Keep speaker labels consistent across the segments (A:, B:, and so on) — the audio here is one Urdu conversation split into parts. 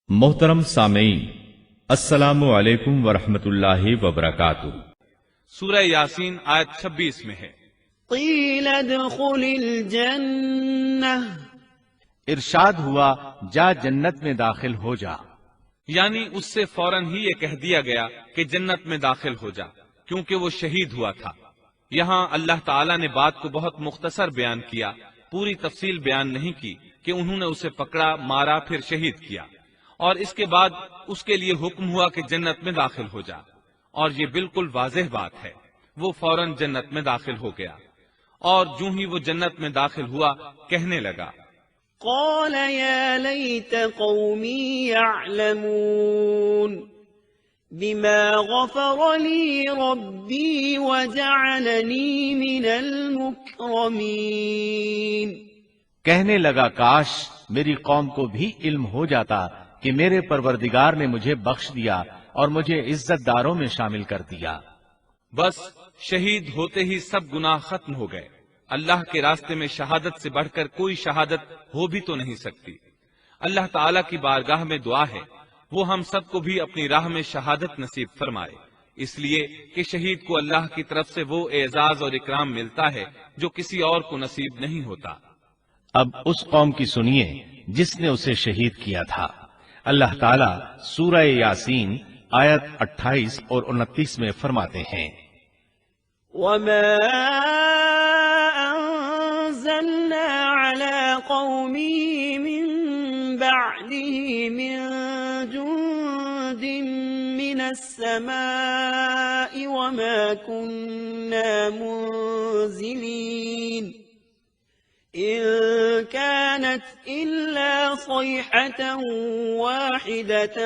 A: محترم سامعین، السلام علیکم ورحمۃ اللہ وبرکاتہ۔
B: سورہ یاسین آیت 26 میں ہے،
C: قیل ادخل الجنہ،
D: ارشاد ہوا جا جنت میں داخل ہو جا،
B: یعنی اس سے فوراً ہی یہ کہہ دیا گیا کہ جنت میں داخل ہو جا، کیونکہ وہ شہید ہوا تھا۔ یہاں اللہ تعالیٰ نے بات کو بہت مختصر بیان کیا، پوری تفصیل بیان نہیں کی کہ انہوں نے اسے پکڑا، مارا، پھر شہید کیا، اور اس کے بعد اس کے لیے حکم ہوا کہ جنت میں داخل ہو جا، اور یہ بالکل واضح بات ہے۔ وہ فوراً جنت میں داخل ہو گیا، اور جو ہی وہ جنت میں داخل ہوا کہنے لگا،
C: قال یا لیت قومی یعلمون بما غفر لی ربی وجعلنی من المکرمین۔
D: کہنے لگا کاش میری قوم کو بھی علم ہو جاتا کہ میرے پروردگار نے مجھے بخش دیا اور مجھے عزت داروں میں شامل کر دیا۔
B: بس شہید ہوتے ہی سب گناہ ختم ہو گئے۔ اللہ کے راستے میں شہادت سے بڑھ کر کوئی شہادت ہو بھی تو نہیں سکتی۔ اللہ تعالیٰ کی بارگاہ میں دعا ہے وہ ہم سب کو بھی اپنی راہ میں شہادت نصیب فرمائے، اس لیے کہ شہید کو اللہ کی طرف سے وہ اعزاز اور اکرام ملتا ہے جو کسی اور کو نصیب نہیں ہوتا۔
D: اب اس قوم کی سنیے جس نے اسے شہید کیا تھا۔ اللہ تعالیٰ سورہ یاسین آیت 28 اور 29 میں فرماتے ہیں،
C: وما انزلنا على قومه من بعده من جند من السماء وما كنا منزلين إن كانت إلا صيحة واحدة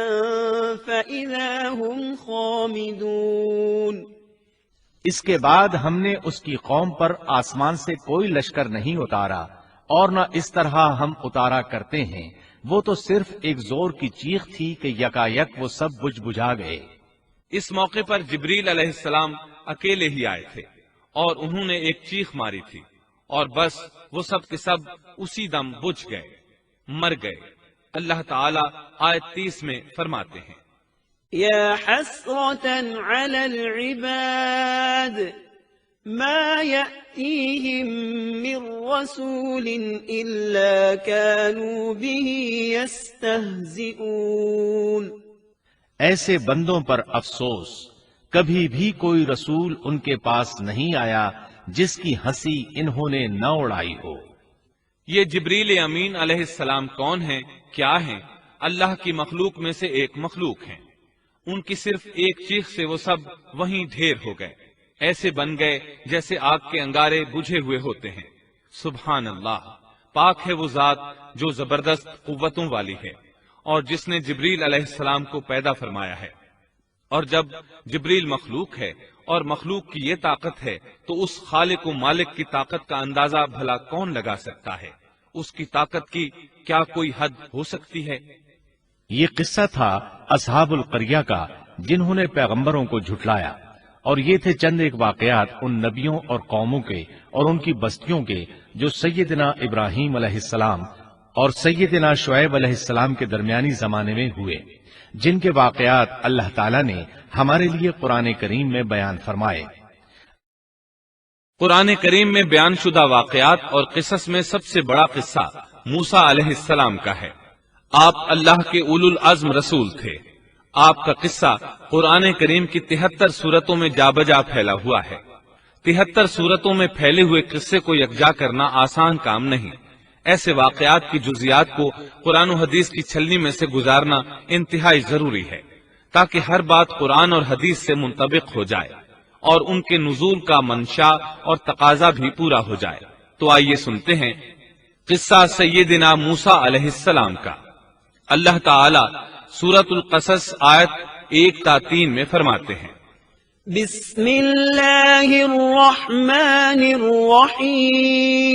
C: فإذا هم خامدون۔
D: اس کے بعد ہم نے اس کی قوم پر آسمان سے کوئی لشکر نہیں اتارا اور نہ اس طرح ہم اتارا کرتے ہیں، وہ تو صرف ایک زور کی چیخ تھی کہ یکایک وہ سب بجھ بجھا گئے۔
B: اس موقع پر جبریل علیہ السلام اکیلے ہی آئے تھے اور انہوں نے ایک چیخ ماری تھی، اور بس وہ سب کے سب اسی دم بجھ گئے، مر گئے۔ اللہ تعالیٰ آیت 30 میں فرماتے ہیں،
C: يا حسرة على العباد ما يأتيهم من رسول إلا كانوا به يستهزئون۔
D: ایسے بندوں پر افسوس، کبھی بھی کوئی رسول ان کے پاس نہیں آیا جس کی ہنسی انہوں نے نہ اڑائی ہو۔
B: یہ جبریل امین علیہ السلام کون ہیں، کیا ہیں؟ اللہ کی مخلوق میں سے ایک مخلوق ہیں۔ ان کی صرف ایک چیخ سے وہ سب وہیں ڈھیر ہو گئے، ایسے بن گئے جیسے آگ کے انگارے بجھے ہوئے ہوتے ہیں۔ سبحان اللہ، پاک ہے وہ ذات جو زبردست قوتوں والی ہے اور جس نے جبریل علیہ السلام کو پیدا فرمایا ہے۔ اور جب جبریل مخلوق ہے اور مخلوق کی یہ طاقت ہے تو اس خالق و مالک کی طاقت کا اندازہ بھلا کون لگا سکتا ہے؟ اس کی طاقت کی کیا کوئی حد ہو سکتی ہے؟
D: یہ قصہ تھا اصحاب القریہ کا جنہوں نے پیغمبروں کو جھٹلایا، اور یہ تھے چند ایک واقعات ان نبیوں اور قوموں کے اور ان کی بستیوں کے جو سیدنا ابراہیم علیہ السلام اور سیدنا شعیب علیہ السلام کے درمیانی زمانے میں ہوئے، جن کے واقعات اللہ تعالیٰ نے ہمارے لیے قرآن کریم میں بیان فرمائے۔
B: قرآن کریم میں بیان شدہ واقعات اور قصص میں سب سے بڑا قصہ موسیٰ علیہ السلام کا ہے۔ آپ اللہ کے اولو العزم رسول تھے۔ آپ کا قصہ قرآن کریم کی 73 سورتوں میں جا بجا پھیلا ہوا ہے۔ 73 سورتوں میں پھیلے ہوئے قصے کو یکجا کرنا آسان کام نہیں۔ ایسے واقعات کی جزیات کو قرآن و حدیث کی چھلنی میں سے گزارنا انتہائی ضروری ہے تاکہ ہر بات قرآن اور حدیث سے منطبق ہو جائے اور ان کے نزول کا منشا اور تقاضا بھی پورا ہو جائے۔ تو آئیے سنتے ہیں قصہ سیدنا موسیٰ علیہ السلام کا۔ اللہ تعالی سورۃ القصص آیت 1 تا 3 میں فرماتے ہیں،
C: بسم اللہ الرحمن الرحیم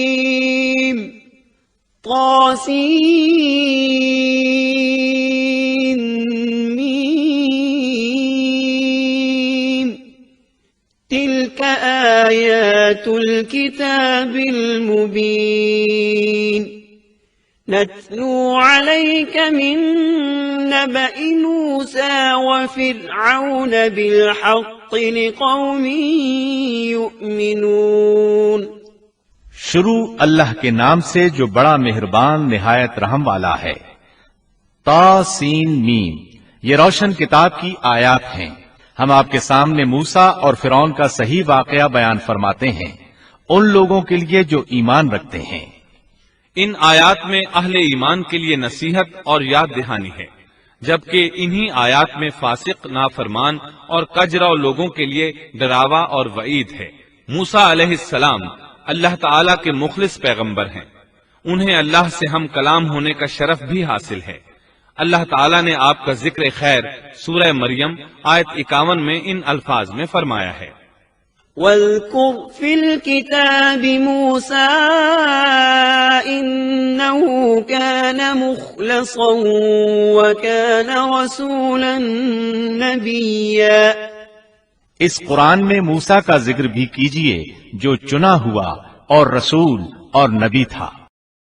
C: طاسین میم تلک آیات الکتاب المبین نتلو عليك من نبأ موسى وفرعون بالحق لقوم يؤمنون۔
D: شروع اللہ کے نام سے جو بڑا مہربان نہایت رحم والا ہے۔ تا سین میم، یہ روشن کتاب کی آیات ہیں۔ ہم آپ کے سامنے موسیٰ اور فرعون کا صحیح واقعہ بیان فرماتے ہیں ان لوگوں کے لیے جو ایمان رکھتے ہیں۔
B: ان آیات میں اہل ایمان کے لیے نصیحت اور یاد دہانی ہے، جبکہ انہی آیات میں فاسق، نافرمان اور کجرا لوگوں کے لیے ڈراوا اور وعید ہے۔ موسیٰ علیہ السلام اللہ تعالیٰ کے مخلص پیغمبر ہیں، انہیں اللہ سے ہم کلام ہونے کا شرف بھی حاصل ہے۔ اللہ تعالیٰ نے آپ کا ذکر خیر سورہ مریم آیت 51 میں ان الفاظ میں فرمایا ہے،
C: واذكر في الكتاب موسى إنه كان مخلصا وكان رسولا نبيا۔
D: اس قرآن میں موسیٰ کا ذکر بھی کیجیے جو چنا ہوا اور رسول اور نبی تھا۔